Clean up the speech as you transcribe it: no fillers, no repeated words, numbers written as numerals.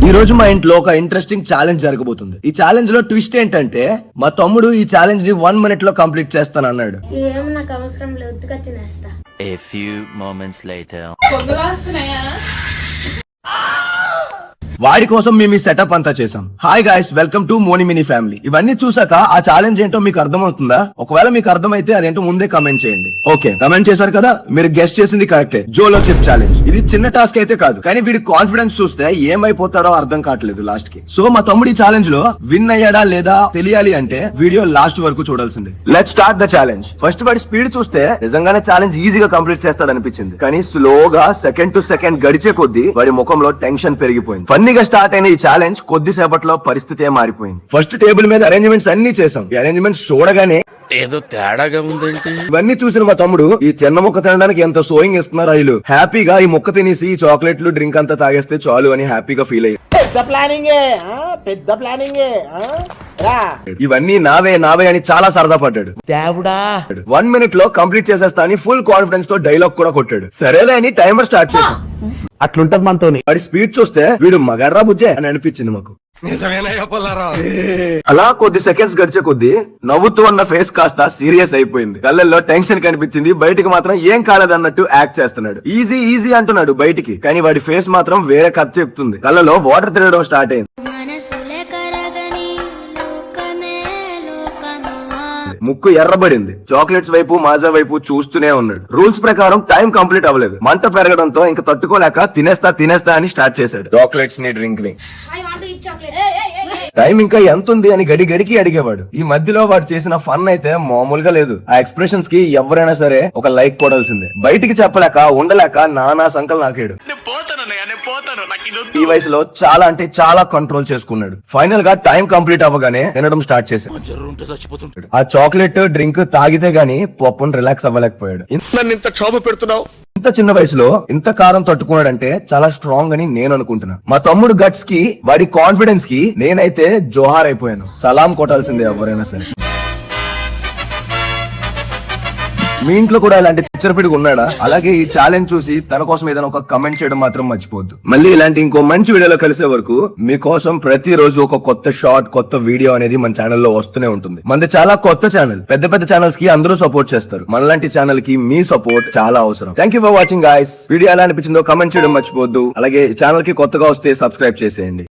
ఈ రోజు మా ఇంట్లో ఒక ఇంట్రెస్టింగ్ ఛాలెంజ్ జరగబోతుంది. ఈ ఛాలెంజ్ లో ట్విస్ట్ ఏంటంటే మా తమ్ముడు ఈ ఛాలెంజ్ ని 1 minute లో కంప్లీట్ చేస్తాను అన్నాడు. ఏం నాకు అవసరం లేదు, తినేస్తా. A few moments later. వాడి కోసం మేము ఈ సెటప్ అంతా చేసాం. Hi guys, welcome to Moni mini family. ఇవన్నీ చూసాక ఆ ఛాలెంజ్ ఏంటో మీకు అర్థమవుతుందా? ఒకవేళ మీకు అర్థమైతే అదేంటో ముందే కమెంట్ చేయండి. ఓకే, కమెంట్ చేశారు కదా, మీరు గెస్ట్ చేసింది కరెక్టే. జోలో చిప్ ఛాలెంజ్. ఇది చిన్న టాస్క్ అయితే కాదు, కానీ వీడి కాన్ఫిడెన్స్ చూస్తే ఏమైపోతాడో అర్థం కావట్లేదు లాస్ట్ కి. సో మా తమ్ముడి ఛాలెంజ్ లో విన్ అయ్యాడా లేదా తెలియాలి అంటే వీడియో లాస్ట్ వరకు చూడాల్సిందే. Let's start the challenge. First వాడి స్పీడ్ చూస్తే నిజంగానే ఛాలెంజ్ ఈజీగా కంప్లీట్ చేస్తాడనిపించింది, కానీ స్లోగా సెకండ్ టు సెకండ్ గడిచే కొద్దీ వాడి ముఖంలో టెన్షన్ పెరిగిపోయింది. ఫన్నీగా స్టార్ట్ అయిన ఈ ఛాలెంజ్ కొద్దిసేపట్లో పరిస్థితి మారిపోయింది. ఫస్ట్ టేబుల్ మీద అరేంజ్మెంట్స్ అన్ని చేసాం. ఈ అరేంజ్మెంట్స్ చూడగానే ఏదో తేడాగా ఉందేంటి. ఇవన్నీ చూసిన మా తమ్ముడు ఈ చిన్న ముక్క తినడానికి ఎంత సోయింగ్ ఇస్తున్నారు వీళ్ళు. హ్యాపీగా ఈ ముక్క తినేసి ఈ చాక్లెట్లు డ్రింక్ అంతా తాగేస్తే చాలు అని హ్యాపీగా ఫీల్ అయ్యి ఇవన్నీ నావే అని చాలా సరదా పడ్డాడు. 1 minute లో కంప్లీట్ చేసేస్తా అని ఫుల్ కాన్ఫిడెన్స్ తో డైలాగ్ కూడా కొట్టాడు. సరేలే అని టైమర్ స్టార్ట్ చేశాం. అట్లుంటది మనతో. వాడి స్పీడ్ చూస్తే వీడు మగాడ్రా బుజ్జే అని అనిపించింది మాకు. అలా కొద్ది సెకండ్స్ గడిచే కొద్దీ నవ్వుతూ ఉన్న ఫేస్ కాస్త సీరియస్ అయిపోయింది. కళ్ళల్లో టెన్షన్ కనిపించింది. బయటికి మాత్రం ఏం కాలేదన్నట్టు యాక్ట్ చేస్తున్నాడు. ఈజీ ఈజీ అంటున్నాడు బయటికి, కానీ వాడి ఫేస్ మాత్రం వేరే కథ చెప్తుంది. కళ్ళలో వాటర్ తిరగడం స్టార్ట్ అయింది. ముక్కు ఎర్రబడింది. చాక్లెట్స్ వైపు మాజా వైపు చూస్తూనే ఉన్నాడు. రూల్స్ ప్రకారం టైం కంప్లీట్ అవ్వలేదు. మంట పెరగడంతో ఇంకా తట్టుకోలేక తినేస్తా అని స్టార్ట్ చేశాడు చాక్లెట్స్ ని, డ్రింక్ ని. టైం ఇంకా ఎంత ఉంది అని గడికి అడిగేవాడు. ఈ మధ్యలో వాడు చేసిన ఫన్ అయితే మామూలుగా లేదు. ఆ ఎక్స్ప్రెషన్స్ కి ఎవరైనా సరే ఒక లైక్ కొడాల్సిందే. బయటికి చెప్పలేక ఉండలేక నానా సంకల్ నాకాడు. ఈ వయసులో చాలా అంటే చాలా కంట్రోల్ చేసుకున్నాడు. ఫైనల్ గా టైం కంప్లీట్ అవ్వగానే తినడం స్టార్ట్ చేశాడు. ఆ చాక్లెట్ డ్రింక్ తాగితే గానీ పాపం రిలాక్స్ అవ్వలేకపోయాడు. ఇంత చిన్న వయసులో ఇంత కారం తట్టుకున్నాడంటే చాలా స్ట్రాంగ్ అని నేను అనుకుంటున్నా. మా తమ్ముడు గట్స్ కి, వాడి కాన్ఫిడెన్స్ కి నేనైతే జోహార్ అయిపోయాను. సలాం కొట్టాల్సిందే ఎవరైనా సరే. మీ ఇంట్లో కూడా ఇలాంటి చిచ్చరపిడిగా ఉన్నాడా? అలాగే ఈ ఛాలెంజ్ చూసి తన కోసం ఏదైనా ఒక కమెంట్ చేయడం మాత్రం మర్చిపోవద్దు. మళ్ళీ ఇలాంటి ఇంకో మంచి వీడియోలో కలిసే వరకు మీకోసం ప్రతిరోజు ఒక కొత్త షార్ట్, కొత్త వీడియో అనేది మన ఛానల్లో వస్తూనే ఉంటుంది. మనది చాలా కొత్త ఛానల్. పెద్ద ఛానల్స్ కి అందరూ సపోర్ట్ చేస్తారు. మనలాంటి ఛానల్ కి మీ సపోర్ట్ చాలా అవసరం. Thank you for watching guys. Video ఎలా అనిపించిందో కమెంట్ చేయడం మర్చిపోవద్దు. అలాగే ఛానల్ కి కొత్తగా వస్తే సబ్స్క్రైబ్ చేసేయండి.